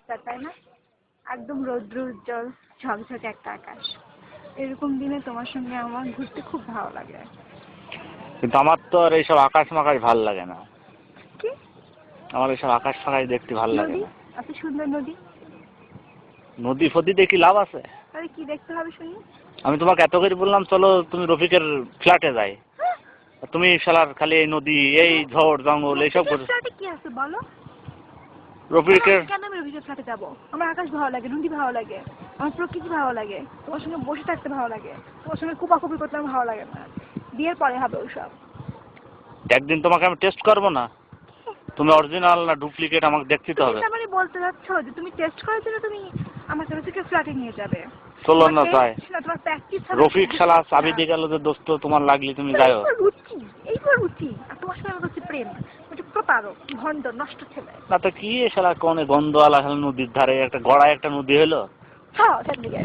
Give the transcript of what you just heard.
পরিষ্কার, তাই না? একদম রৌদ্র উজ্জ্বল ঝকঝকে একটা আকাশ। এরকম দিনে তোমার সঙ্গে আমার ঘুরতে খুব ভালো লাগে। কিন্তু আমার তো আর এইসব আকাশ মাকাশ ভাল লাগে না। কি? আমার এইসব আকাশ ফাকাশ দেখতে ভাল লাগে নদী, না। এত সুন্দর নদী। নদী ফদি দেখি লাভ আছে? আরে কি দেখতে হবে শুনি? আমি তোমাকে এত করে বললাম চলো তুমি রফিকের ফ্ল্যাটে যাই, তুমি শালার খালি এই নদী এই ঝড় জঙ্গল এইসব করছো। ফ্ল্যাটে কি আছে বলো? রফিকের কেন আমি রফিকের ফ্ল্যাটে যাবো? আমার আকাশ ভালো লাগে, নদী ভালো লাগে, আমার প্রকৃতি ভালো লাগে, তোমার সঙ্গে বসে থাকতে ভালো লাগে, তোমার সঙ্গে কুপাকুপি করতে আমার ভালো লাগে না। বিয়ের পরে হবে ওইসব। একদিন তোমাকে আমি টেস্ট করবো না, তুমি অরিজিনাল না ডুপ্লিকেট আমাকে দেখতে তো হবে। তুমি মানে বলতে যাচ্ছ যে তুমি টেস্ট করার জন্য তুমি আমাকে রফিকের ফ্ল্যাটে নিয়ে যাবে? চলো না তাই। তোমার প্র্যাকটিস রফিক শালা চাবি দিয়ে গেল যে দোস্ত তোমার লাগলি তুমি যাও। এইবার রুচি আর তোমার সঙ্গে হচ্ছে প্রেম। ওটা প্রতারক, ভণ্ড, নষ্ট ছেলে। না তো কি শালা কোনে গন্ধ আলা নদীর ধারে একটা গড়ায় একটা নদী হলো। হ্যাঁ, সেদিকে